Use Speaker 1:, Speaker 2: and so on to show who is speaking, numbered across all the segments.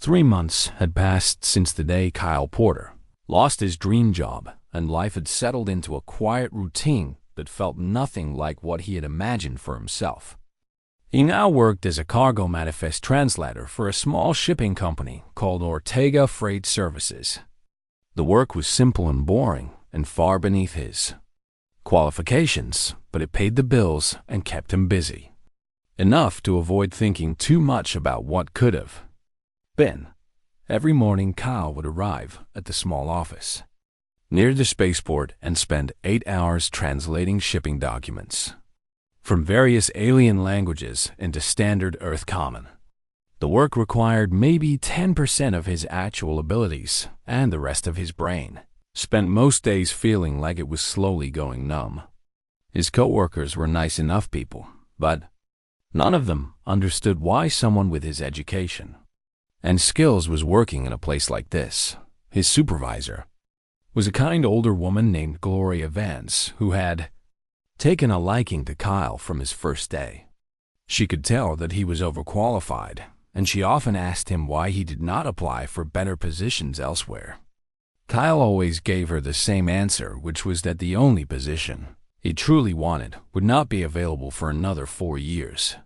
Speaker 1: 3 months had passed since the day Kyle Porter lost his dream job, and life had settled into a quiet routine that felt nothing like what he had imagined for himself. He now worked as a cargo manifest translator for a small shipping company called Ortega Freight Services. The work was simple and boring and far beneath his qualifications, but it paid the bills and kept him busy. Enough to avoid thinking too much about what could have been. Every morning Kyle would arrive at the small office near the spaceport and spend 8 hours translating shipping documents from various alien languages into standard Earth Common. The work required maybe 10% of his actual abilities, and the rest of his brain spent most days feeling like it was slowly going numb. His coworkers were nice enough people, but none of them understood why someone with his education and skills was working in a place like this. His supervisor was a kind older woman named Gloria Vance, who had taken a liking to Kyle from his first day. She could tell that he was overqualified, and she often asked him why he did not apply for better positions elsewhere. Kyle always gave her the same answer, which was that the only position he truly wanted would not be available for another 4 years.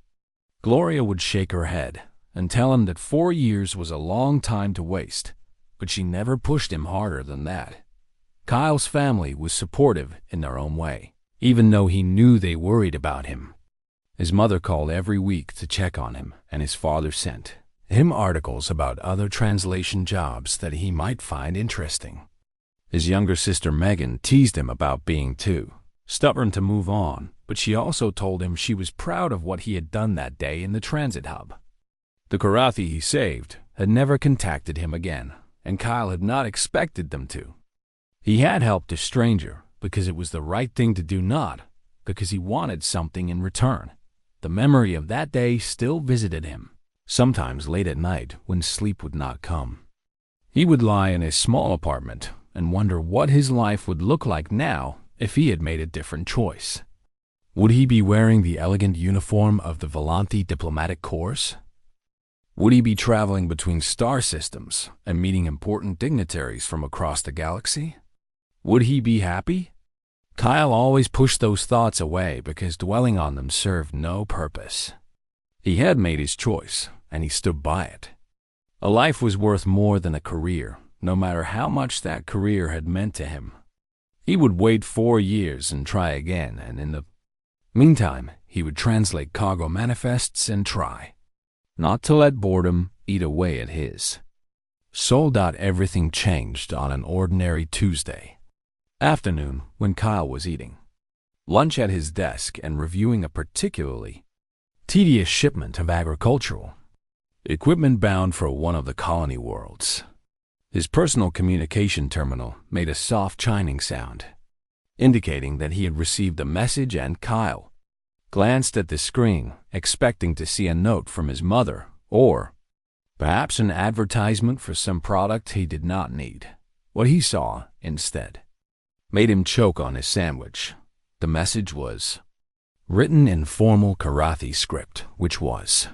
Speaker 1: Gloria would shake her head and tell him that 4 years was a long time to waste, but she never pushed him harder than that. Kyle's family was supportive in their own way, even though he knew they worried about him. His mother called every week to check on him, and his father sent him articles about other translation jobs that he might find interesting. His younger sister Megan teased him about being too stubborn to move on, but she also told him she was proud of what he had done that day in the transit hub. The Karathi he saved had never contacted him again, and Kyle had not expected them to. He had helped a stranger because it was the right thing to do, not because he wanted something in return. The memory of that day still visited him, sometimes late at night when sleep would not come. He would lie in his small apartment and wonder what his life would look like now if he had made a different choice. Would he be wearing the elegant uniform of the Volanthi Diplomatic Corps? Would he be traveling between star systems and meeting important dignitaries from across the galaxy? Would he be happy? Kyle always pushed those thoughts away because dwelling on them served no purpose. He had made his choice, and he stood by it. A life was worth more than a career, no matter how much that career had meant to him. He would wait 4 years and try again, and in the meantime, he would translate cargo manifests and try not to let boredom eat away at his soul. Everything changed on an ordinary Tuesday afternoon when Kyle was eating lunch at his desk and reviewing a particularly tedious shipment of agricultural equipment bound for one of the colony worlds. His personal communication terminal made a soft chiming sound, indicating that he had received a message, and Kyle glanced at the screen, expecting to see a note from his mother or perhaps an advertisement for some product he did not need. What he saw, instead, made him choke on his sandwich. The message was written in formal Karathi script, which was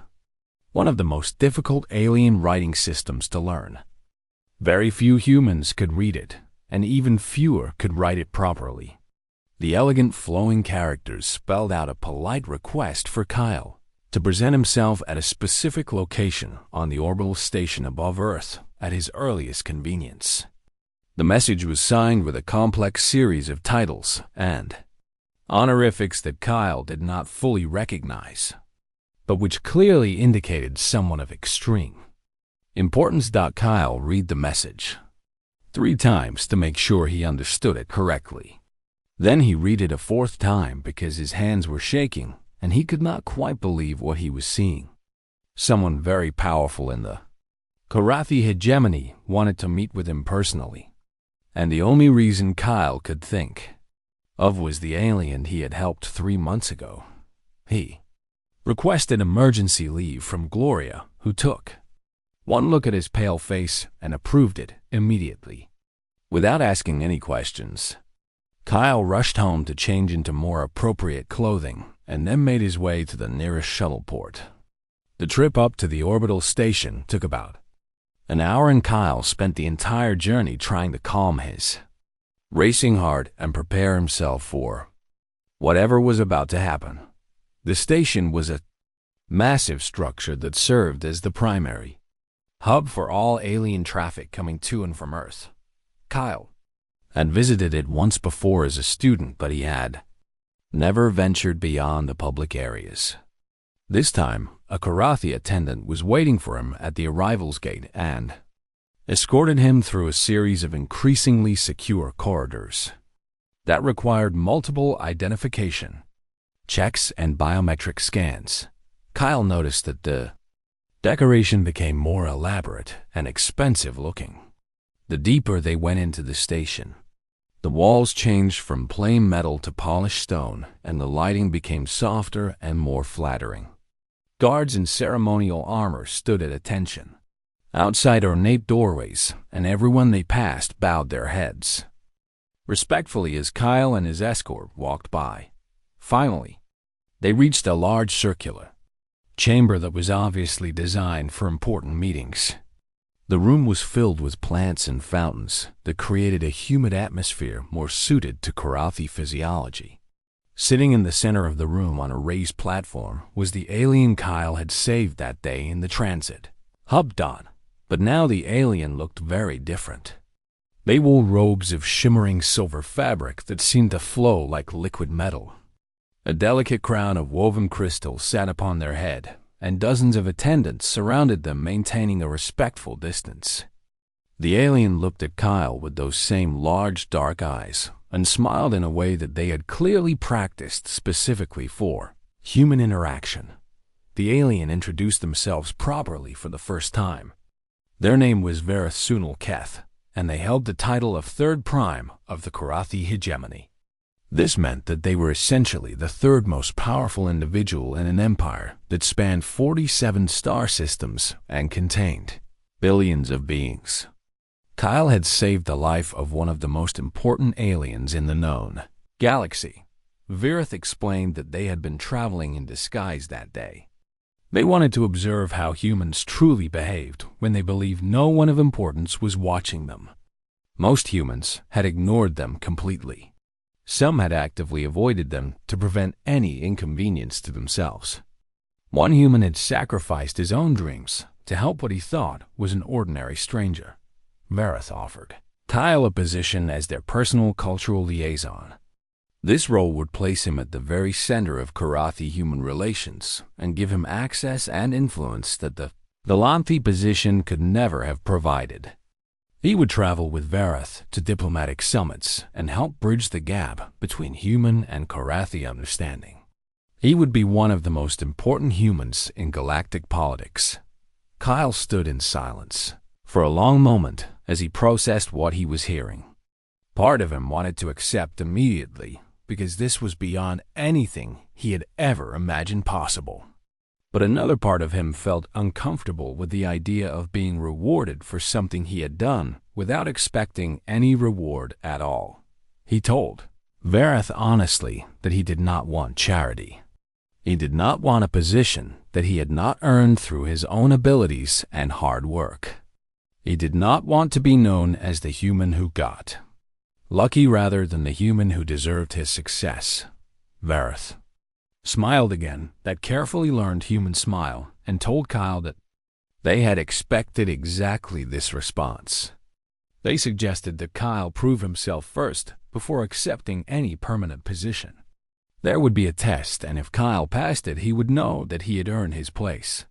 Speaker 1: one of the most difficult alien writing systems to learn. Very few humans could read it, and even fewer could write it properly. The elegant flowing characters spelled out a polite request for Kyle to present himself at a specific location on the orbital station above Earth at his earliest convenience. The message was signed with a complex series of titles and honorifics that Kyle did not fully recognize, but which clearly indicated someone of extreme importance. Kyle read the message 3 times to make sure he understood it correctly. Then he read it a 4th time because his hands were shaking and he could not quite believe what he was seeing. Someone very powerful in the Karathi hegemony wanted to meet with him personally, and the only reason Kyle could think of was the alien he had helped 3 months ago. He requested emergency leave from Gloria, who took one look at his pale face and approved it immediately. Without asking any questions, Kyle rushed home to change into more appropriate clothing and then made his way to the nearest shuttle port. The trip up to the orbital station took about An hour and Kyle spent the entire journey trying to calm his racing heart and prepare himself for whatever was about to happen. The station was a massive structure that served as the primary hub for all alien traffic coming to and from Earth. Kyle had visited it once before as a student, but he had never ventured beyond the public areas. This time, a Karathi attendant was waiting for him at the arrivals gate and escorted him through a series of increasingly secure corridors that required multiple identification checks and biometric scans. Kyle noticed that the decoration became more elaborate and expensive looking. The deeper they went into the station, the walls changed from plain metal to polished stone, and the lighting became softer and more flattering. Guards in ceremonial armor stood at attention outside ornate doorways, and everyone they passed bowed their heads respectfully as Kyle and his escort walked by. Finally, they reached a large circular chamber that was obviously designed for important meetings. The room was filled with plants and fountains that created a humid atmosphere more suited to Karathi physiology. Sitting in the center of the room on a raised platform was the alien Kyle had saved that day in the transit hub Dawn. But now the alien looked very different. They wore robes of shimmering silver fabric that seemed to flow like liquid metal. A delicate crown of woven crystal sat upon their head, and dozens of attendants surrounded them, maintaining a respectful distance. The alien looked at Kyle with those same large, dark eyes and smiled in a way that they had clearly practiced specifically for human interaction. The alien introduced themselves properly for the first time. Their name was Vareth Sunal Keth, and they held the title of Third Prime of the Karathi hegemony. This meant that they were essentially the third most powerful individual in an empire that spanned 47 star systems and contained billions of beings. Kyle had saved the life of one of the most important aliens in the known galaxy. Vareth explained that they had been traveling in disguise that day. They wanted to observe how humans truly behaved when they believed no one of importance was watching them. Most humans had ignored them completely. Some had actively avoided them to prevent any inconvenience to themselves. One human had sacrificed his own dreams to help what he thought was an ordinary stranger. Vareth offered Kyle a position as their personal cultural liaison. This role would place him at the very center of Karathi human relations and give him access and influence that the Lanthi position could never have provided. He would travel with Vareth to diplomatic summits and help bridge the gap between human and Karathi understanding. He would be one of the most important humans in galactic politics. Kyle stood in silence for a long moment as he processed what he was hearing. Part of him wanted to accept immediately, because this was beyond anything he had ever imagined possible. But another part of him felt uncomfortable with the idea of being rewarded for something he had done without expecting any reward at all. He told Vareth honestly that he did not want charity. He did not want a position that he had not earned through his own abilities and hard work. He did not want to be known as the human who got lucky rather than the human who deserved his success. Vareth smiled again, that carefully learned human smile, and told Kyle that they had expected exactly this response. They suggested that Kyle prove himself first before accepting any permanent position. There would be a test, and if Kyle passed it, he would know that he had earned his place.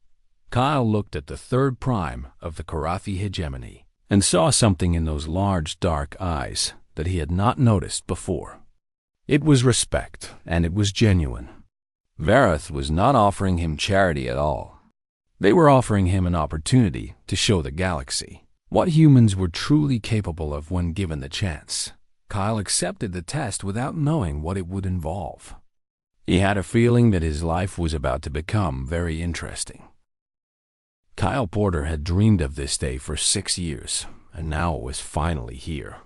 Speaker 1: Kyle looked at the third prime of the Karathi hegemony and saw something in those large, dark eyes that he had not noticed before. It was respect, and it was genuine. Vareth was not offering him charity at all. They were offering him an opportunity to show the galaxy what humans were truly capable of when given the chance. Kyle accepted the test without knowing what it would involve. He had a feeling that his life was about to become very interesting. Kyle Porter had dreamed of this day for 6 years, and now it was finally here.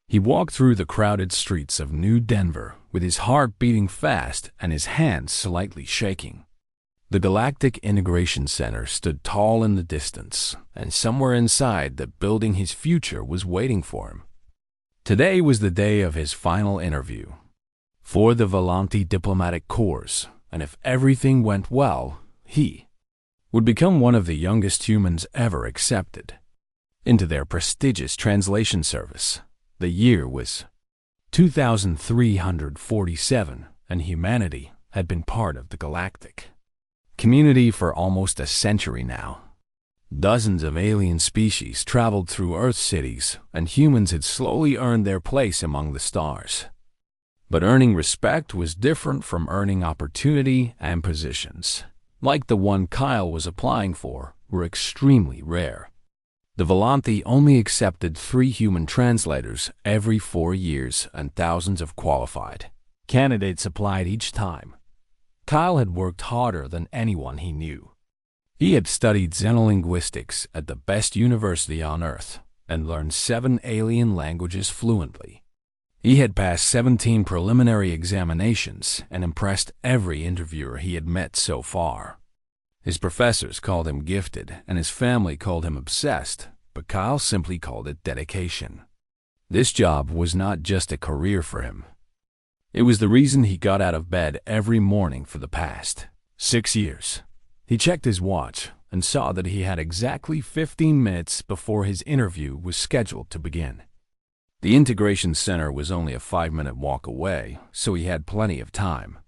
Speaker 1: He walked through the crowded streets of New Denver with his heart beating fast and his hands slightly shaking. The Galactic Integration Center stood tall in the distance, and somewhere inside the building his future was waiting for him. Today was the day of his final interview for the Volante Diplomatic Corps, and if everything went well, he would become one of the youngest humans ever accepted into their prestigious translation service. The year was 2347, and humanity had been part of the galactic community for almost a century now. Dozens of alien species traveled through Earth cities, and humans had slowly earned their place among the stars. But earning respect was different from earning opportunity, and positions, like the one Kyle was applying for, were extremely rare. The Volante only accepted 3 human translators every 4 years, and thousands of qualified candidates applied each time. Kyle had worked harder than anyone he knew. He had studied xenolinguistics at the best university on Earth and learned 7 alien languages fluently. He had passed 17 preliminary examinations and impressed every interviewer he had met so far. His professors called him gifted, and his family called him obsessed, but Kyle simply called it dedication. This job was not just a career for him. It was the reason he got out of bed every morning for the past 6 years. He checked his watch and saw that he had exactly 15 minutes before his interview was scheduled to begin. The Integration Center was only a 5-minute walk away, so he had plenty of time.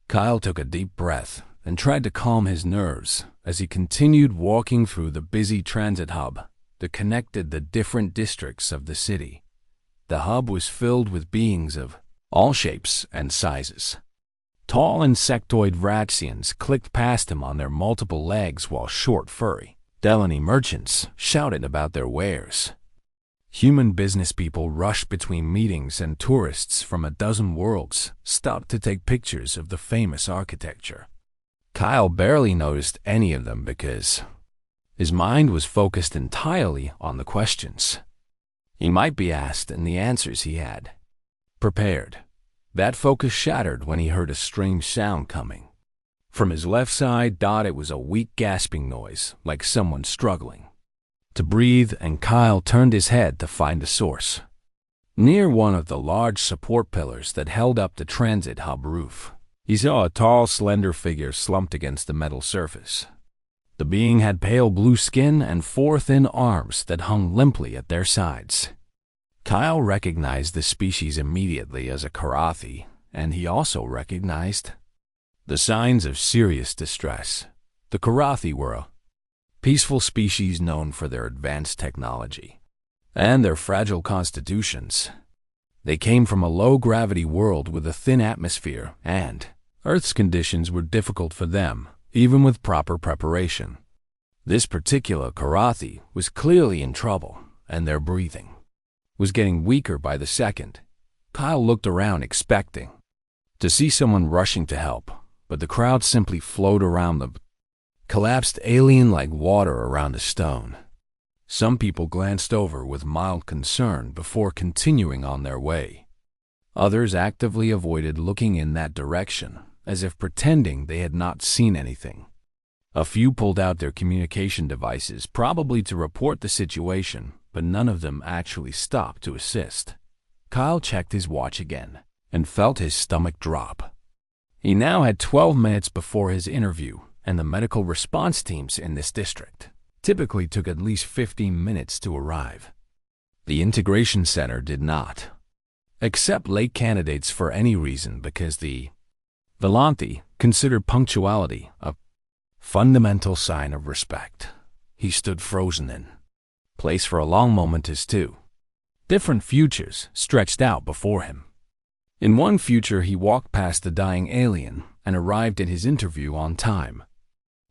Speaker 1: Kyle took a deep breath and tried to calm his nerves as he continued walking through the busy transit hub that connected the different districts of the city. The hub was filled with beings of all shapes and sizes. Tall insectoid Vraxians clicked past him on their multiple legs, while short, furry Delany merchants shouted about their wares. Human business people rushed between meetings, and tourists from a dozen worlds stopped to take pictures of the famous architecture. Kyle barely noticed any of them because his mind was focused entirely on the questions he might be asked and the answers he had prepared. That focus shattered when he heard a strange sound coming from his left side. It was a weak gasping noise, like someone struggling to breathe, and Kyle turned his head to find the source near one of the large support pillars that held up the transit hub roof. He saw a tall, slender figure slumped against the metal surface. The being had pale blue skin and 4 thin arms that hung limply at their sides. Kyle recognized the species immediately as a Karathi, and he also recognized the signs of serious distress. The Karathi were a peaceful species known for their advanced technology and their fragile constitutions. They came from a low-gravity world with a thin atmosphere, and Earth's conditions were difficult for them, even with proper preparation. This particular Karathi was clearly in trouble, and their breathing was getting weaker by the second. Kyle looked around expecting to see someone rushing to help, but the crowd simply flowed around them, collapsed alien like water around a stone. Some people glanced over with mild concern before continuing on their way. Others actively avoided looking in that direction, as if pretending they had not seen anything. A few pulled out their communication devices, probably to report the situation, but none of them actually stopped to assist. Kyle checked his watch again and felt his stomach drop. He now had 12 minutes before his interview, and the medical response teams in this district typically took at least 15 minutes to arrive. The Integration Center did not accept late candidates for any reason because the Volante considered punctuality a fundamental sign of respect. He stood frozen in place for a long moment as 2 different futures stretched out before him. In one future, he walked past the dying alien and arrived at his interview on time.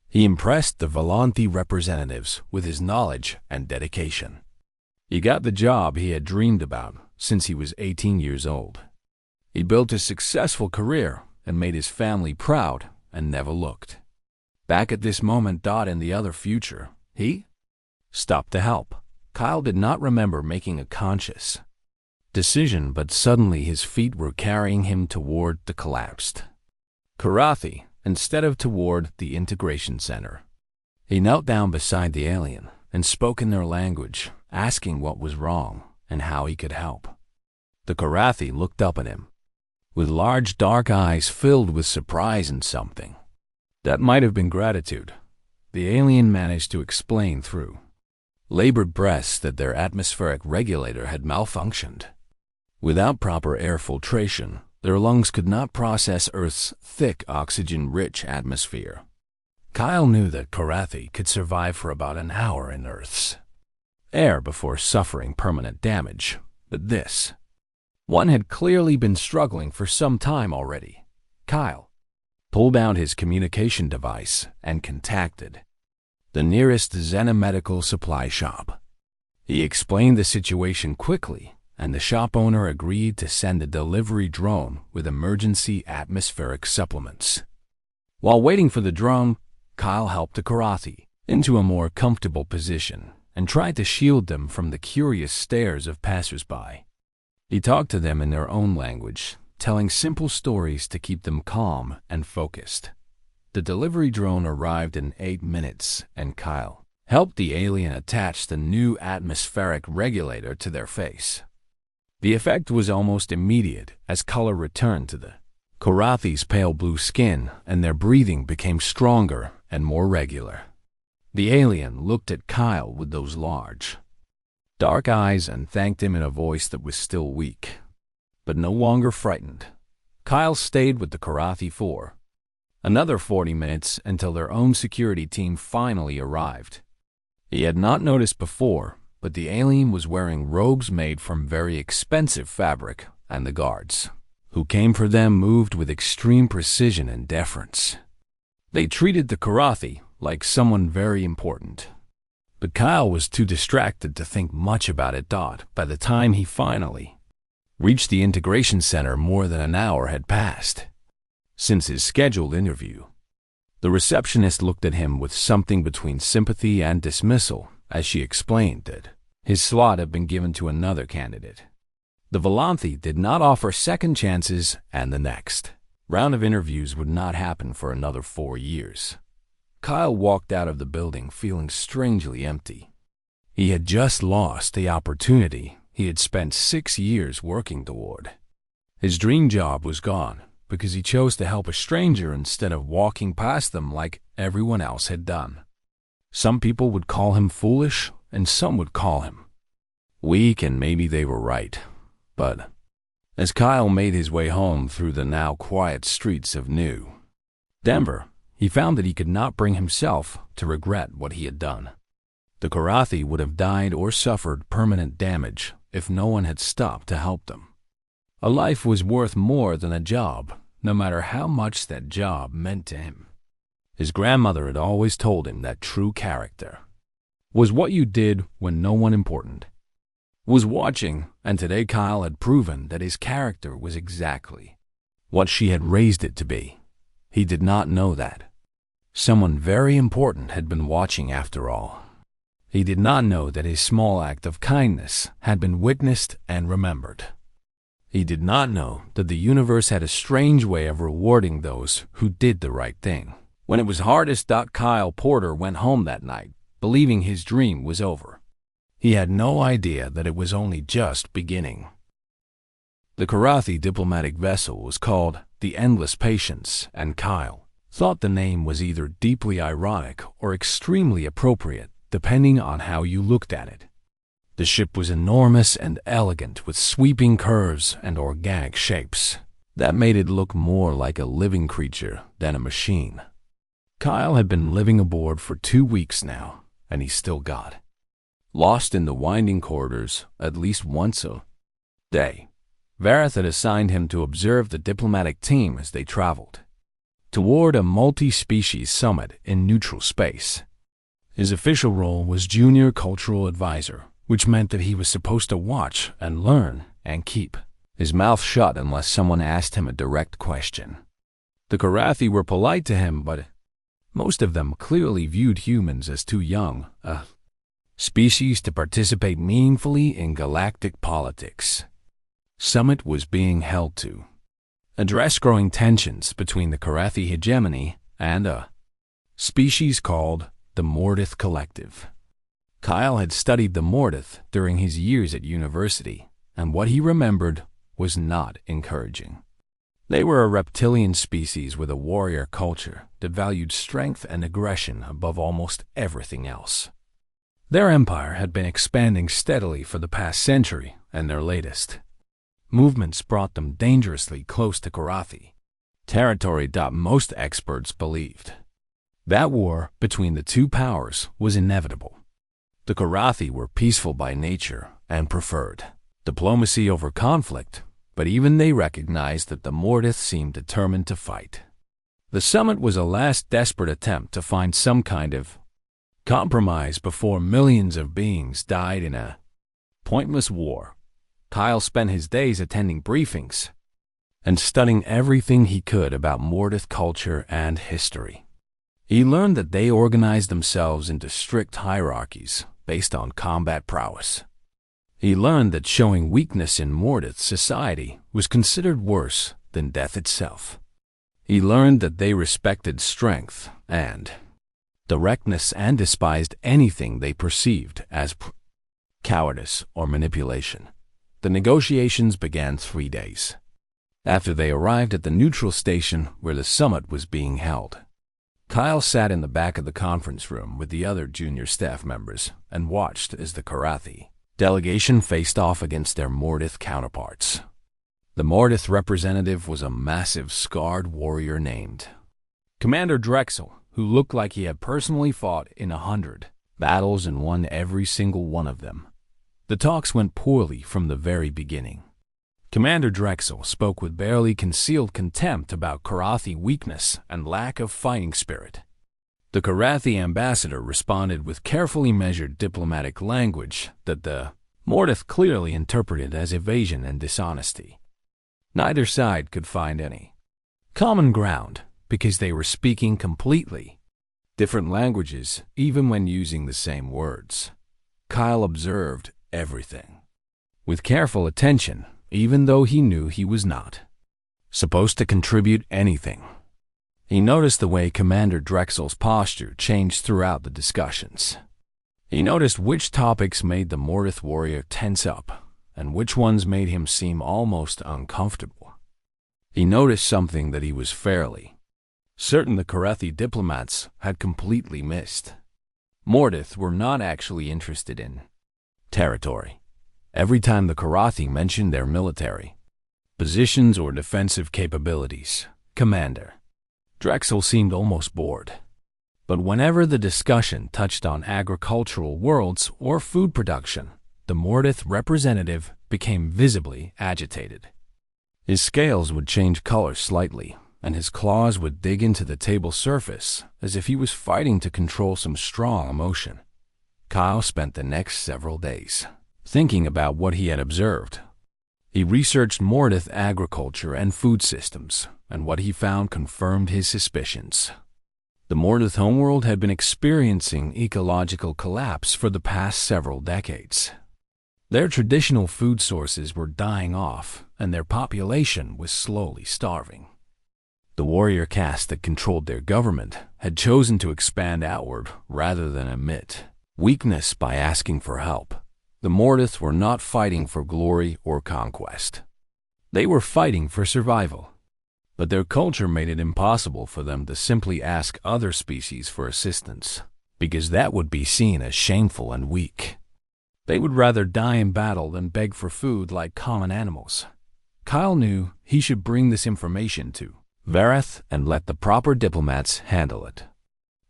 Speaker 1: He impressed the Volante representatives with his knowledge and dedication. He got the job he had dreamed about since he was 18 years old. He built a successful career and made his family proud and never looked back at this moment. In the other future, he stopped to help. Kyle did not remember making a conscious decision, but suddenly his feet were carrying him toward the collapsed Karathi. instead of toward the integration center. He knelt down beside the alien and spoke in their language, asking what was wrong and how he could help. The Karathi looked up at him, with large dark eyes filled with surprise and something that might have been gratitude. The alien managed to explain through labored breaths that their atmospheric regulator had malfunctioned. Without proper air filtration, their lungs could not process Earth's thick, oxygen-rich atmosphere. Kyle knew that Karathi could survive for about an hour in Earth's air before suffering permanent damage, but this one had clearly been struggling for some time already. Kyle pulled out his communication device and contacted the nearest Zena medical supply shop. He explained the situation quickly, and the shop owner agreed to send a delivery drone with emergency atmospheric supplements. While waiting for the drone, Kyle helped the Karathi into a more comfortable position and tried to shield them from the curious stares of passersby. He talked to them in their own language, telling simple stories to keep them calm and focused. The delivery drone arrived in 8 minutes, and Kyle helped the alien attach the new atmospheric regulator to their face. The effect was almost immediate as color returned to the Karathi's pale blue skin, and their breathing became stronger and more regular. The alien looked at Kyle with those large, dark eyes and thanked him in a voice that was still weak, but no longer frightened. Kyle stayed with the Karathi for another 40 minutes until their own security team finally arrived. He had not noticed before, but the alien was wearing robes made from very expensive fabric, and the guards who came for them moved with extreme precision and deference. They treated the Karathi like someone very important. But Kyle was too distracted to think much about it. By the time he finally reached the integration center, more than an hour had passed since his scheduled interview. The receptionist looked at him with something between sympathy and dismissal as she explained that his slot had been given to another candidate. The Volanthi did not offer second chances, and the next round of interviews would not happen for another 4 years. Kyle walked out of the building feeling strangely empty. He had just lost the opportunity he had spent 6 years working toward. His dream job was gone because he chose to help a stranger instead of walking past them like everyone else had done. Some people would call him foolish, and some would call him weak, and maybe they were right. But as Kyle made his way home through the now quiet streets of New Denver, he found that he could not bring himself to regret what he had done. The Karathi would have died or suffered permanent damage if no one had stopped to help them. A life was worth more than a job, no matter how much that job meant to him. His grandmother had always told him that true character was what you did when no one important was watching, and today Kyle had proven that his character was exactly what she had raised it to be. He did not know that someone very important had been watching after all. He did not know that his small act of kindness had been witnessed and remembered. He did not know that the universe had a strange way of rewarding those who did the right thing. When it was hardest, Kyle Porter went home that night, believing his dream was over. He had no idea that it was only just beginning. The Karathi diplomatic vessel was called the Endless Patience, and Kyle thought the name was either deeply ironic or extremely appropriate, depending on how you looked at it. The ship was enormous and elegant, with sweeping curves and organic shapes that made it look more like a living creature than a machine. Kyle had been living aboard for 2 weeks now, and he still got lost in the winding corridors at least once a day. Vareth had assigned him to observe the diplomatic team as they traveled toward a multi-species summit in neutral space. His official role was junior cultural advisor, which meant that he was supposed to watch and learn and keep his mouth shut unless someone asked him a direct question. The Karathi were polite to him, but most of them clearly viewed humans as too young a species to participate meaningfully in galactic politics. Summit was being held to address growing tensions between the Karathi hegemony and a species called the Mordith Collective. Kyle had studied the Mordith during his years at university, and what he remembered was not encouraging. They were a reptilian species with a warrior culture that valued strength and aggression above almost everything else. Their empire had been expanding steadily for the past century, and their latest movements brought them dangerously close to Karathi territory. Most experts believed that war between the two powers was inevitable. The Karathi were peaceful by nature and preferred diplomacy over conflict, but even they recognized that the Mordith seemed determined to fight. The summit was a last desperate attempt to find some kind of compromise before millions of beings died in a pointless war. Kyle spent his days attending briefings and studying everything he could about Mordith culture and history. He learned that they organized themselves into strict hierarchies based on combat prowess. He learned that showing weakness in Mordith society was considered worse than death itself. He learned that they respected strength and directness and despised anything they perceived as cowardice or manipulation. The negotiations began 3 days after they arrived at the neutral station where the summit was being held. Kyle sat in the back of the conference room with the other junior staff members and watched as the Karathi delegation faced off against their Mordith counterparts. The Mordith representative was a massive, scarred warrior named Commander Drexel, who looked like he had personally fought in 100 battles and won every single one of them. The talks went poorly from the very beginning. Commander Drexel spoke with barely concealed contempt about Karathi weakness and lack of fighting spirit. The Karathi ambassador responded with carefully measured diplomatic language that the Mordith clearly interpreted as evasion and dishonesty. Neither side could find any common ground because they were speaking completely different languages even when using the same words. Kyle observed everything with careful attention, even though he knew he was not supposed to contribute anything. He noticed the way Commander Drexel's posture changed throughout the discussions. He noticed which topics made the Mordith warrior tense up, and which ones made him seem almost uncomfortable. He noticed something that he was fairly certain the Karathi diplomats had completely missed. Mordith were not actually interested in territory. Every time the Karathi mentioned their military positions or defensive capabilities, Commander Drexel seemed almost bored. But whenever the discussion touched on agricultural worlds or food production, the Mordith representative became visibly agitated. His scales would change color slightly, and his claws would dig into the table surface as if he was fighting to control some strong emotion. Kyle spent the next several days thinking about what he had observed. He researched Mordith agriculture and food systems, and what he found confirmed his suspicions. The Mordith homeworld had been experiencing ecological collapse for the past several decades. Their traditional food sources were dying off, and their population was slowly starving. The warrior caste that controlled their government had chosen to expand outward rather than admit weakness by asking for help. The Mordith were not fighting for glory or conquest. They were fighting for survival. But their culture made it impossible for them to simply ask other species for assistance, because that would be seen as shameful and weak. They would rather die in battle than beg for food like common animals. Kyle knew he should bring this information to Vareth and let the proper diplomats handle it.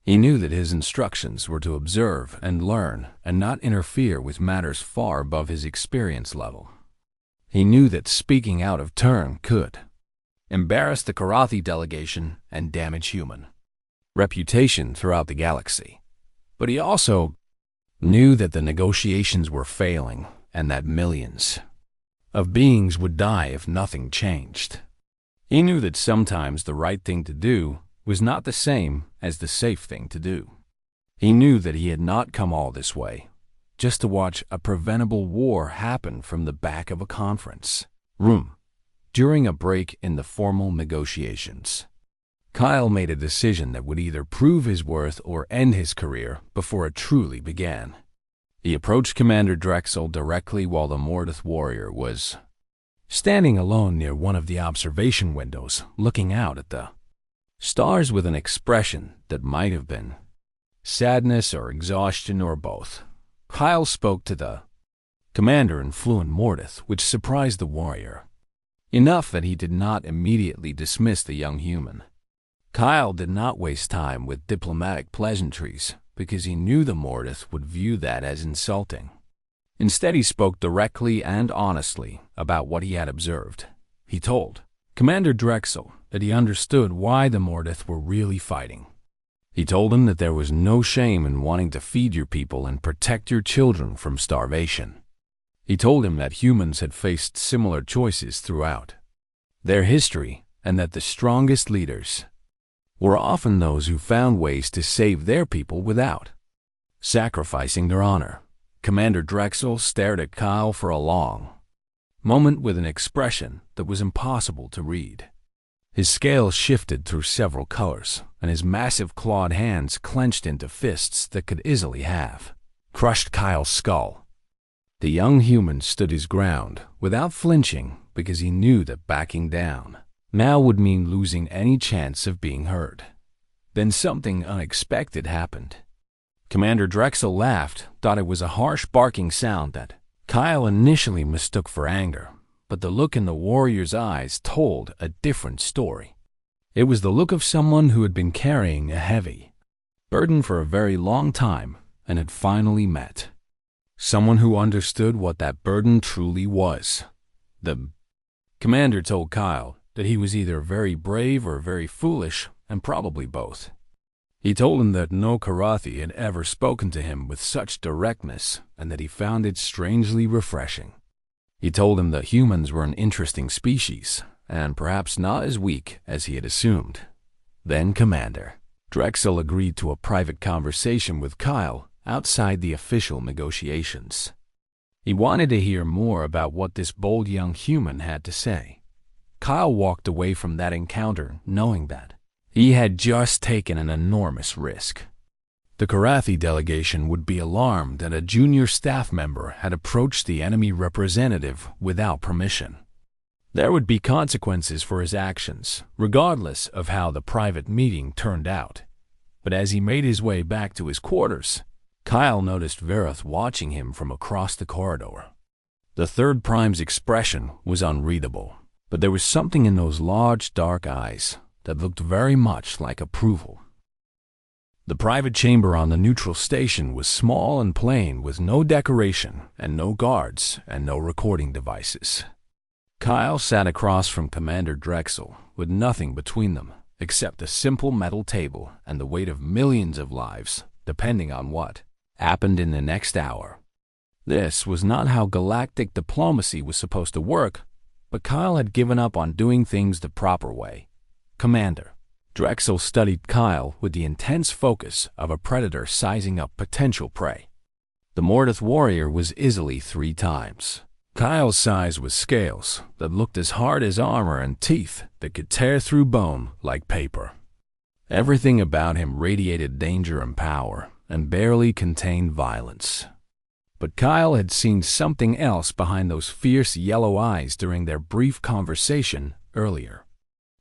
Speaker 1: He knew that his instructions were to observe and learn and not interfere with matters far above his experience level. He knew that speaking out of turn could embarrass the Karathi delegation and damage human reputation throughout the galaxy. But he also knew that the negotiations were failing and that millions of beings would die if nothing changed. He knew that sometimes the right thing to do was not the same as the safe thing to do. He knew that he had not come all this way just to watch a preventable war happen from the back of a conference room during a break in the formal negotiations. Kyle made a decision that would either prove his worth or end his career before it truly began. He approached Commander Drexel directly while the Mortith warrior was standing alone near one of the observation windows, looking out at the stars with an expression that might have been sadness or exhaustion or both. Kyle spoke to the commander in fluent Mortith, which surprised the warrior enough that he did not immediately dismiss the young human. Kyle did not waste time with diplomatic pleasantries because he knew the Mortith would view that as insulting. Instead, he spoke directly and honestly about what he had observed. He told Commander Drexel that he understood why the Mortith were really fighting. He told him that there was no shame in wanting to feed your people and protect your children from starvation. He told him that humans had faced similar choices throughout their history and that the strongest leaders were often those who found ways to save their people without sacrificing their honor. Commander Drexel stared at Kyle for a long moment with an expression that was impossible to read. His scales shifted through several colors, and his massive clawed hands clenched into fists that could easily have crushed Kyle's skull. The young human stood his ground without flinching because he knew that backing down now would mean losing any chance of being heard. Then something unexpected happened. Commander Drexel laughed, thought it was a harsh barking sound that Kyle initially mistook for anger, but the look in the warrior's eyes told a different story. It was the look of someone who had been carrying a heavy burden for a very long time and had finally met someone who understood what that burden truly was. The commander told Kyle that he was either very brave or very foolish, and probably both. He told him that no Karathi had ever spoken to him with such directness and that he found it strangely refreshing. He told him that humans were an interesting species and perhaps not as weak as he had assumed. Then Commander Drexel agreed to a private conversation with Kyle outside the official negotiations. He wanted to hear more about what this bold young human had to say. Kyle walked away from that encounter knowing that he had just taken an enormous risk. The Karathi delegation would be alarmed that a junior staff member had approached the enemy representative without permission. There would be consequences for his actions, regardless of how the private meeting turned out. But as he made his way back to his quarters, Kyle noticed Verith watching him from across the corridor. The Third Prime's expression was unreadable, but there was something in those large, dark eyes that looked very much like approval. The private chamber on the neutral station was small and plain, with no decoration and no guards and no recording devices. Kyle sat across from Commander Drexel with nothing between them except a simple metal table and the weight of millions of lives, depending on what happened in the next hour. This was not how galactic diplomacy was supposed to work, but Kyle had given up on doing things the proper way. Commander Drexel studied Kyle with the intense focus of a predator sizing up potential prey. The Mortith warrior was easily 3 times Kyle's size, with scales that looked as hard as armor and teeth that could tear through bone like paper. Everything about him radiated danger and power and barely contained violence. But Kyle had seen something else behind those fierce yellow eyes during their brief conversation earlier.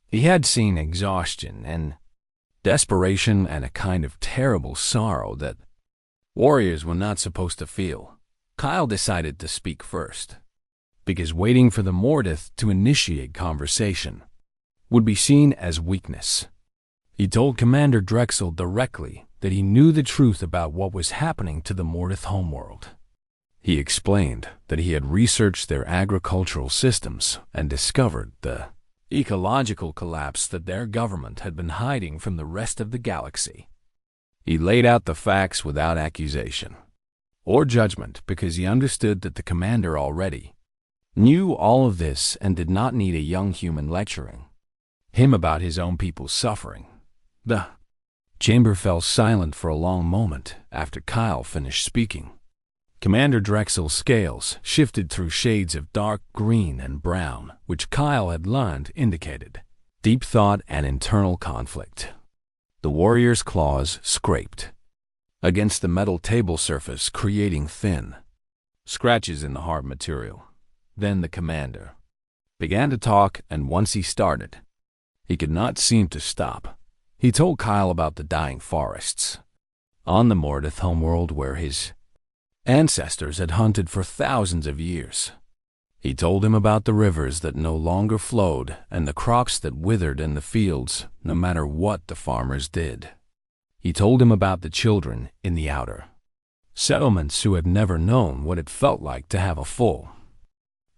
Speaker 1: He had seen exhaustion and desperation and a kind of terrible sorrow that warriors were not supposed to feel. Kyle decided to speak first, because waiting for the Mortith to initiate conversation would be seen as weakness. He told Commander Drexel directly that he knew the truth about what was happening to the Mortith homeworld. He explained that he had researched their agricultural systems and discovered the ecological collapse that their government had been hiding from the rest of the galaxy. He laid out the facts without accusation or judgment because he understood that the commander already knew all of this and did not need a young human lecturing him about his own people's suffering. The chamber fell silent for a long moment after Kyle finished speaking. Commander Drexel's scales shifted through shades of dark green and brown, which Kyle had learned indicated deep thought and internal conflict. The warrior's claws scraped against the metal table surface, creating thin scratches in the hard material. Then the commander began to talk, and once he started, he could not seem to stop. He told Kyle about the dying forests on the Mordith homeworld where his ancestors had hunted for thousands of years. He told him about the rivers that no longer flowed and the crops that withered in the fields no matter what the farmers did. He told him about the children in the outer settlements who had never known what it felt like to have a full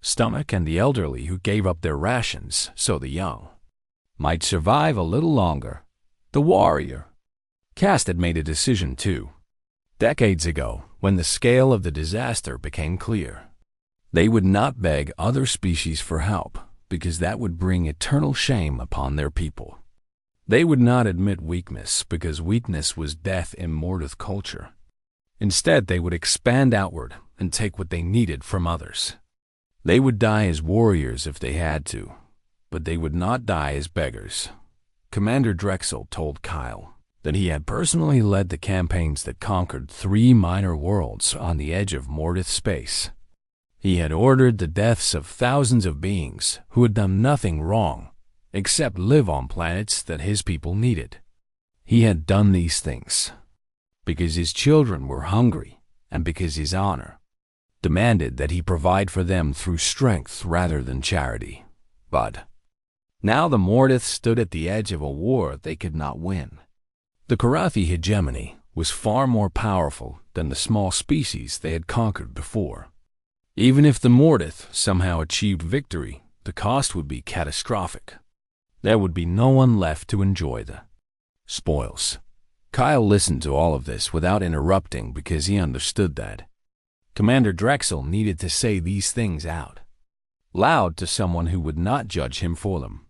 Speaker 1: stomach, and the elderly who gave up their rations so the young might survive a little longer. The warrior caste had made a decision too, decades ago, when the scale of the disaster became clear. They would not beg other species for help, because that would bring eternal shame upon their people. They would not admit weakness, because weakness was death in Mordith culture. Instead, they would expand outward and take what they needed from others. They would die as warriors if they had to, but they would not die as beggars. Commander Drexel told Kyle that he had personally led the campaigns that conquered 3 minor worlds on the edge of Mordith space. He had ordered the deaths of thousands of beings who had done nothing wrong except live on planets that his people needed. He had done these things because his children were hungry and because his honor demanded that he provide for them through strength rather than charity. But now the Mordith stood at the edge of a war they could not win. The Karathi hegemony was far more powerful than the small species they had conquered before. Even if the Mordith somehow achieved victory, the cost would be catastrophic. There would be no one left to enjoy the spoils. Kyle listened to all of this without interrupting because he understood that Commander Drexel needed to say these things out loud to someone who would not judge him for them.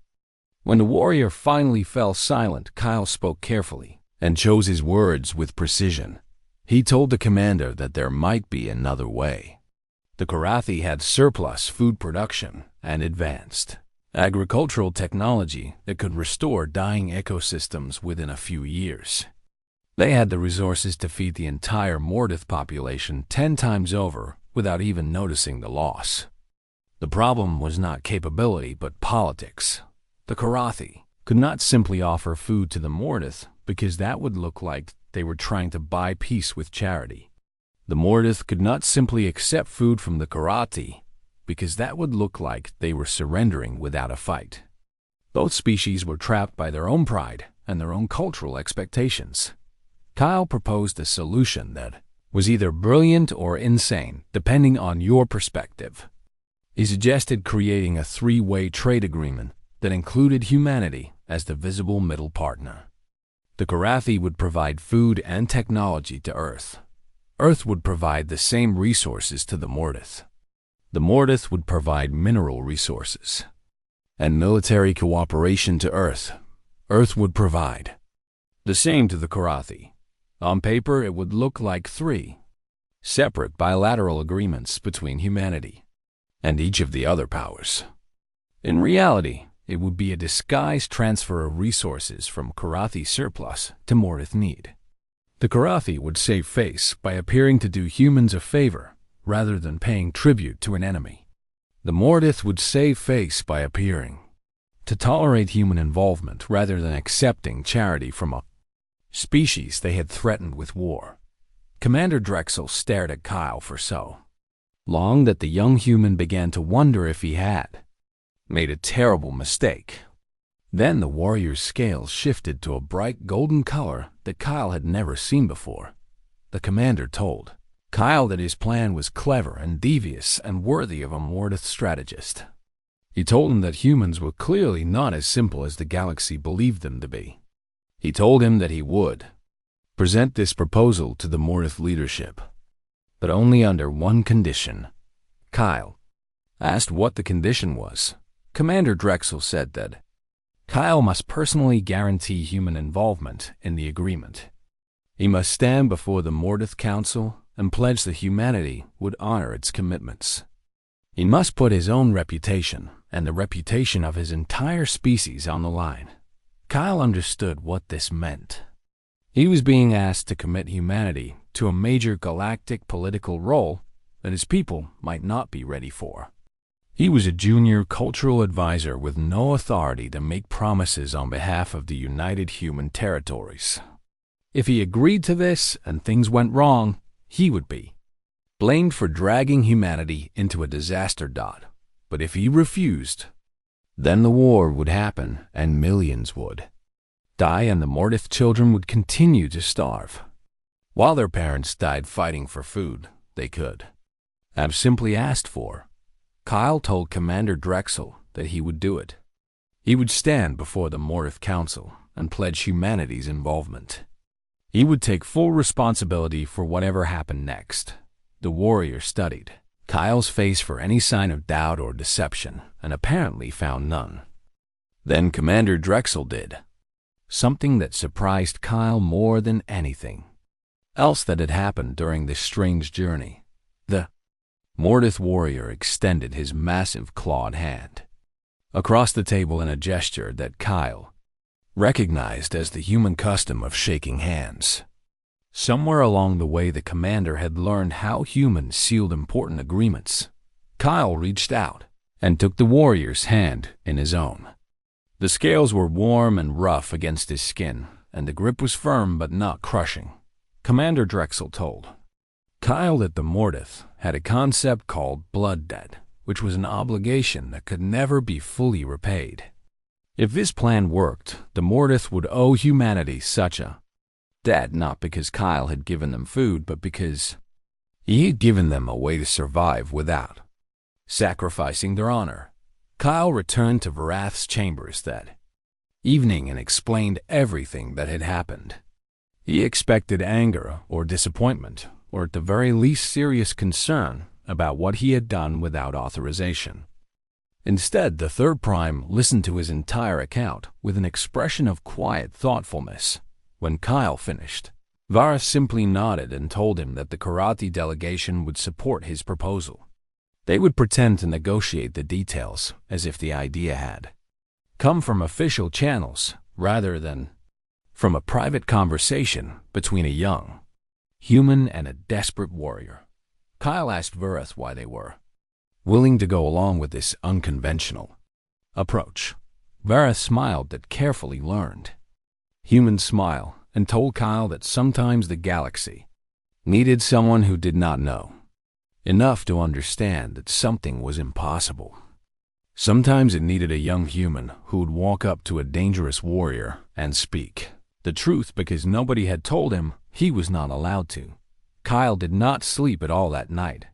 Speaker 1: When the warrior finally fell silent, Kyle spoke carefully and chose his words with precision. He told the commander that there might be another way. The Karathi had surplus food production and advanced agricultural technology that could restore dying ecosystems within a few years. They had the resources to feed the entire Mordith population 10 times over without even noticing the loss. The problem was not capability but politics. The Karathi could not simply offer food to the Mordith because that would look like they were trying to buy peace with charity. The Mordith could not simply accept food from the Karathi because that would look like they were surrendering without a fight. Both species were trapped by their own pride and their own cultural expectations. Kyle proposed a solution that was either brilliant or insane, depending on your perspective. He suggested creating a 3-way trade agreement that included humanity as the visible middle partner. The Karathi would provide food and technology to Earth. Earth would provide the same resources to the Mordith. The Mordith would provide mineral resources and military cooperation to Earth. Earth would provide the same to the Karathi. On paper, it would look like 3 separate bilateral agreements between humanity and each of the other powers. In reality, it would be a disguised transfer of resources from Karathi surplus to Mordith need. The Karathi would save face by appearing to do humans a favor rather than paying tribute to an enemy. The Mordith would save face by appearing to tolerate human involvement rather than accepting charity from a species they had threatened with war. Commander Drexel stared at Kyle for so long that the young human began to wonder if he had made a terrible mistake. Then the warrior's scales shifted to a bright golden color that Kyle had never seen before. The commander told Kyle that his plan was clever and devious and worthy of a Mordith strategist. He told him that humans were clearly not as simple as the galaxy believed them to be. He told him that he would present this proposal to the Mordith leadership, but only under one condition. Kyle asked what the condition was. Commander Drexel said that Kyle must personally guarantee human involvement in the agreement. He must stand before the Mordith Council and pledge that humanity would honor its commitments. He must put his own reputation and the reputation of his entire species on the line. Kyle understood what this meant. He was being asked to commit humanity to a major galactic political role that his people might not be ready for. He was a junior cultural advisor with no authority to make promises on behalf of the United Human Territories. If he agreed to this and things went wrong, he would be blamed for dragging humanity into a disaster. But if he refused, then the war would happen and millions would die, and the Mortith children would continue to starve. While their parents died fighting for food they could have simply asked for, Kyle told Commander Drexel that he would do it. He would stand before the Mortith Council and pledge humanity's involvement. He would take full responsibility for whatever happened next. The warrior studied Kyle's face for any sign of doubt or deception and apparently found none. Then Commander Drexel did something that surprised Kyle more than anything else that had happened during this strange journey. The Mortith warrior extended his massive clawed hand across the table in a gesture that Kyle recognized as the human custom of shaking hands. Somewhere along the way, the commander had learned how humans sealed important agreements. Kyle reached out and took the warrior's hand in his own. The scales were warm and rough against his skin, and the grip was firm but not crushing. Commander Drexel told Kyle that the Mortith had a concept called blood debt, which was an obligation that could never be fully repaid. If this plan worked, the Mortith would owe humanity such a debt, not because Kyle had given them food, but because he had given them a way to survive without sacrificing their honor. Kyle returned to Varath's chambers that evening and explained everything that had happened. He expected anger or disappointment, or at the very least serious concern about what he had done without authorization. Instead, the Third Prime listened to his entire account with an expression of quiet thoughtfulness. When Kyle finished, Varath simply nodded and told him that the Karate delegation would support his proposal. They would pretend to negotiate the details as if the idea had come from official channels rather than from a private conversation between a young human and a desperate warrior. Kyle asked Varath why they were willing to go along with this unconventional approach. Varath smiled that carefully learned human smile and told Kyle that sometimes the galaxy needed someone who did not know enough to understand that something was impossible. Sometimes it needed a young human who would walk up to a dangerous warrior and speak the truth because nobody had told him he was not allowed to. Kyle did not sleep at all that night.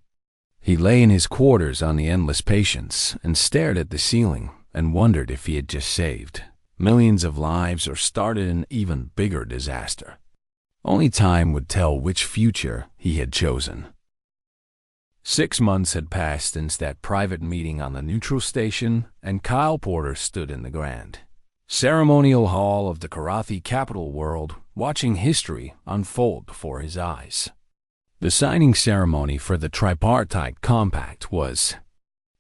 Speaker 1: He lay in his quarters on the endless patience and stared at the ceiling and wondered if he had just saved millions of lives or started an even bigger disaster. Only time would tell which future he had chosen. 6 months had passed since that private meeting on the neutral station, and Kyle Porter stood in the grand ceremonial hall of the Karathi capital world, watching history unfold before his eyes. The signing ceremony for the tripartite compact was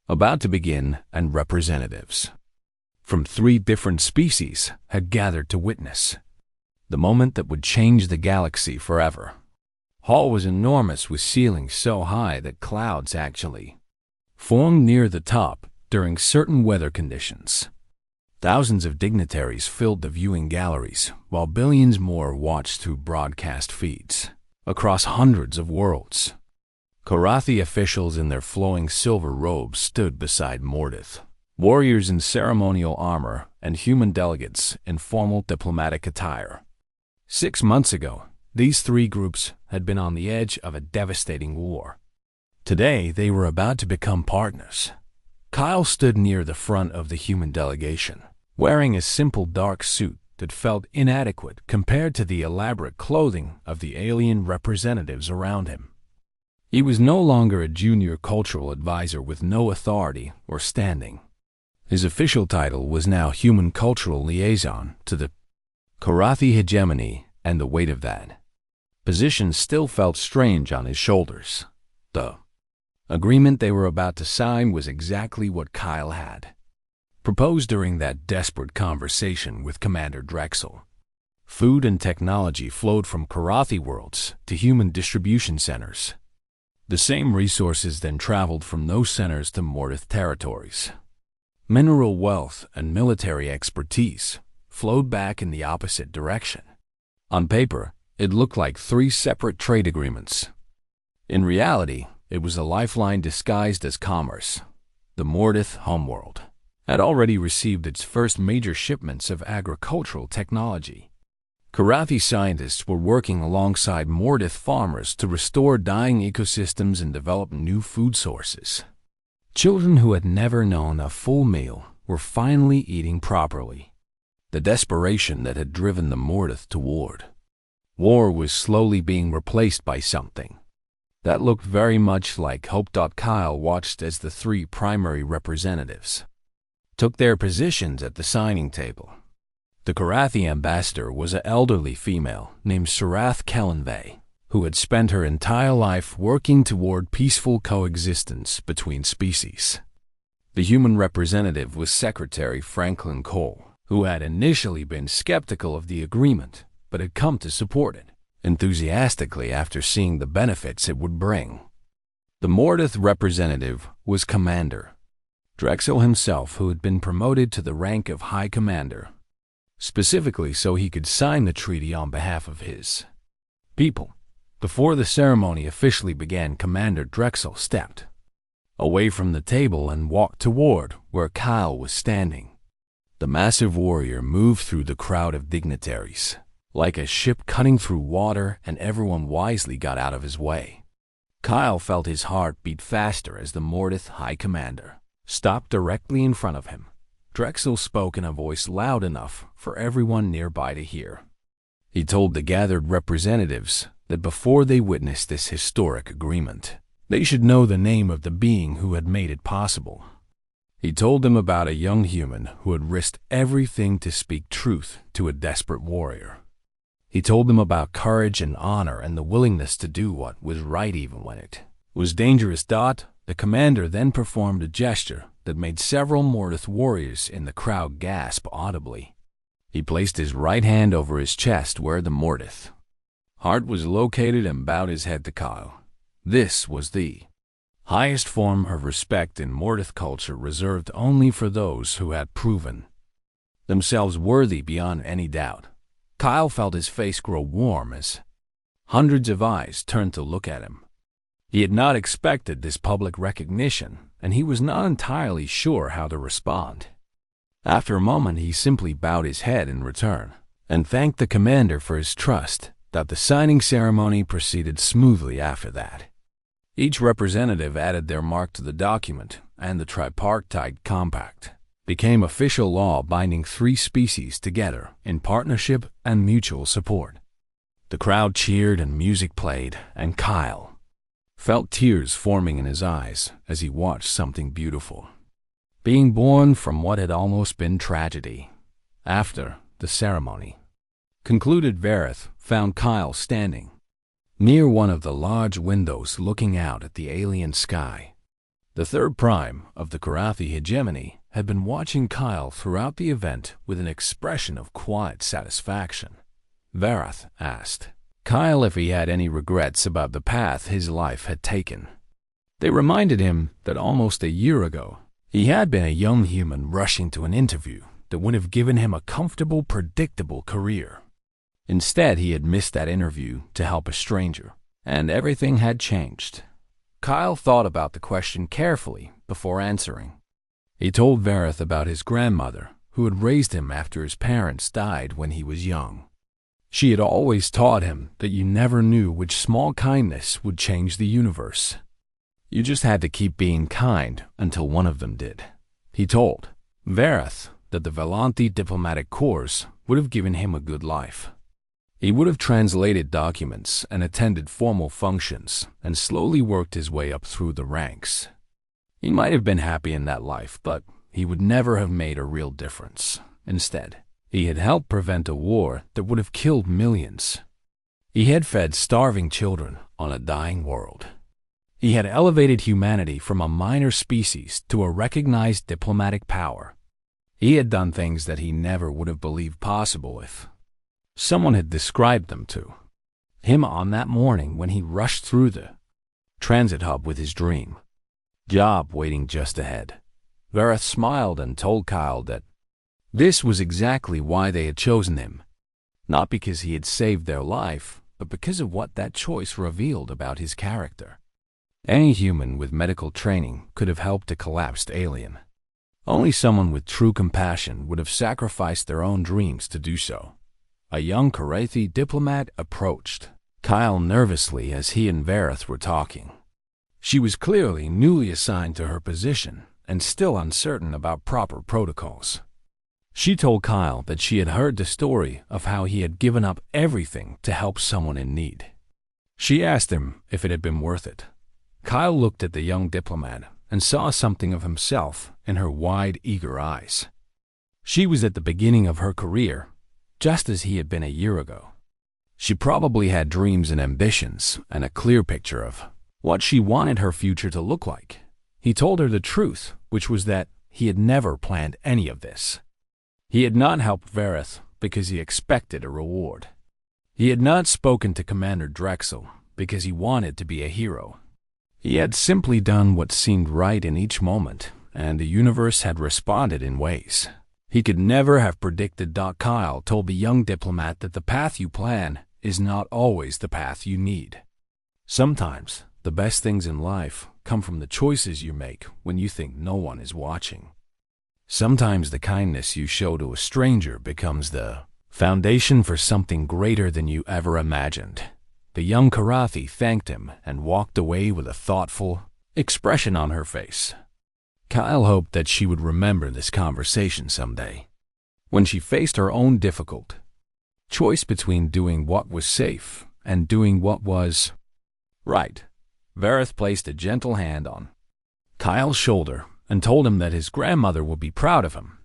Speaker 1: about to begin, and representatives from 3 different species had gathered to witness the moment that would change the galaxy forever. Hall was enormous, with ceilings so high that clouds actually formed near the top during certain weather conditions. Thousands of dignitaries filled the viewing galleries, while billions more watched through broadcast feeds across hundreds of worlds. Karathi officials in their flowing silver robes stood beside Mortith, warriors in ceremonial armor, and human delegates in formal diplomatic attire. 6 months ago, these 3 groups had been on the edge of a devastating war. Today, they were about to become partners. Kyle stood near the front of the human delegation, wearing a simple dark suit that felt inadequate compared to the elaborate clothing of the alien representatives around him. He was no longer a junior cultural advisor with no authority or standing. His official title was now Human Cultural Liaison to the Karathi hegemony, and the weight of that position still felt strange on his shoulders. The agreement they were about to sign was exactly what Kyle had proposed during that desperate conversation with Commander Drexel. Food and technology flowed from Karathi worlds to human distribution centers. The same resources then traveled from those centers to Mortith territories. Mineral wealth and military expertise flowed back in the opposite direction. On paper, it looked like three separate trade agreements. In reality, it was a lifeline disguised as commerce. The Mortith homeworld had already received its first major shipments of agricultural technology. Karathi scientists were working alongside Mortith farmers to restore dying ecosystems and develop new food sources. Children who had never known a full meal were finally eating properly. The desperation that had driven the Mortith toward war was slowly being replaced by something that looked very much like hope. Kyle watched as the three primary representatives took their positions at the signing table. The Karathi ambassador was an elderly female named Sarath Kellenvey, who had spent her entire life working toward peaceful coexistence between species. The human representative was Secretary Franklin Cole, who had initially been skeptical of the agreement, but had come to support it enthusiastically after seeing the benefits it would bring. The Mortith representative was Commander Drexel himself, who had been promoted to the rank of High Commander, specifically so he could sign the treaty on behalf of his people. Before the ceremony officially began, Commander Drexel stepped away from the table and walked toward where Kyle was standing. The massive warrior moved through the crowd of dignitaries like a ship cutting through water, and everyone wisely got out of his way. Kyle felt his heart beat faster as the Mortith High Commander stopped directly in front of him. Drexel spoke in a voice loud enough for everyone nearby to hear. He told the gathered representatives that before they witnessed this historic agreement, they should know the name of the being who had made it possible. He told them about a young human who had risked everything to speak truth to a desperate warrior. He told them about courage and honor and the willingness to do what was right even when it was dangerous. The commander then performed a gesture that made several Mortith warriors in the crowd gasp audibly. He placed his right hand over his chest where the Mortith heart was located and bowed his head to Kyle. This was the highest form of respect in Mortith culture, reserved only for those who had proven themselves worthy beyond any doubt. Kyle felt his face grow warm as hundreds of eyes turned to look at him. He had not expected this public recognition, and he was not entirely sure how to respond. After a moment, he simply bowed his head in return and thanked the commander for his trust. The signing ceremony proceeded smoothly after that. Each representative added their mark to the document, and the tripartite compact became official law, binding three species together in partnership and mutual support. The crowd cheered and music played, and Kyle felt tears forming in his eyes as he watched something beautiful being born from what had almost been tragedy. After the ceremony concluded, Vareth found Kyle standing near one of the large windows looking out at the alien sky. The third prime of the Karathi hegemony had been watching Kyle throughout the event with an expression of quiet satisfaction. Vareth asked Kyle if he had any regrets about the path his life had taken. They reminded him that almost a year ago, he had been a young human rushing to an interview that would have given him a comfortable, predictable career. Instead, he had missed that interview to help a stranger, and everything had changed. Kyle thought about the question carefully before answering. He told Vareth about his grandmother, who had raised him after his parents died when he was young. She had always taught him that you never knew which small kindness would change the universe. You just had to keep being kind until one of them did. He told Vareth that the Velanti diplomatic corps would have given him a good life. He would have translated documents and attended formal functions and slowly worked his way up through the ranks. He might have been happy in that life, but he would never have made a real difference. Instead, he had helped prevent a war that would have killed millions. He had fed starving children on a dying world. He had elevated humanity from a minor species to a recognized diplomatic power. He had done things that he never would have believed possible if someone had described them to him on that morning when he rushed through the transit hub with his dream job waiting just ahead. Vareth smiled and told Kyle that this was exactly why they had chosen him, not because he had saved their life, but because of what that choice revealed about his character. Any human with medical training could have helped a collapsed alien. Only someone with true compassion would have sacrificed their own dreams to do so. A young Karathi diplomat approached Kyle nervously as he and Vareth were talking. She was clearly newly assigned to her position and still uncertain about proper protocols. She told Kyle that she had heard the story of how he had given up everything to help someone in need. She asked him if it had been worth it. Kyle looked at the young diplomat and saw something of himself in her wide, eager eyes. She was at the beginning of her career, just as he had been a year ago. She probably had dreams and ambitions and a clear picture of what she wanted her future to look like. He told her the truth, which was that he had never planned any of this. He had not helped Vareth because he expected a reward. He had not spoken to Commander Drexel because he wanted to be a hero. He had simply done what seemed right in each moment, and the universe had responded in ways he could never have predicted. Kyle told the young diplomat that the path you plan is not always the path you need. Sometimes the best things in life come from the choices you make when you think no one is watching. Sometimes the kindness you show to a stranger becomes the foundation for something greater than you ever imagined. The young Karathi thanked him and walked away with a thoughtful expression on her face. Kyle hoped that she would remember this conversation someday, when she faced her own difficult choice between doing what was safe and doing what was right. Vareth placed a gentle hand on Kyle's shoulder and told him that his grandmother would be proud of him.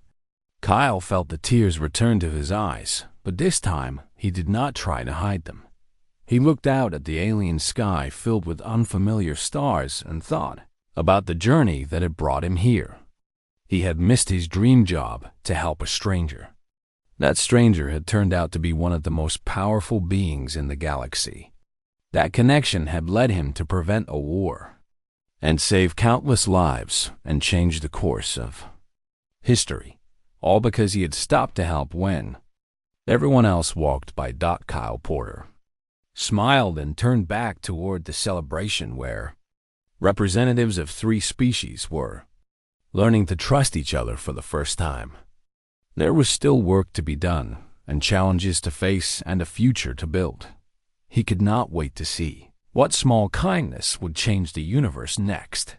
Speaker 1: Kyle felt the tears return to his eyes, but this time he did not try to hide them. He looked out at the alien sky filled with unfamiliar stars and thought about the journey that had brought him here. He had missed his dream job to help a stranger. That stranger had turned out to be one of the most powerful beings in the galaxy. That connection had led him to prevent a war and save countless lives and change the course of history, all because he had stopped to help when everyone else walked by. Kyle Porter smiled and turned back toward the celebration where representatives of 3 species were learning to trust each other for the first time. There was still work to be done, and challenges to face, and a future to build. He could not wait to see what small kindness would change the universe next.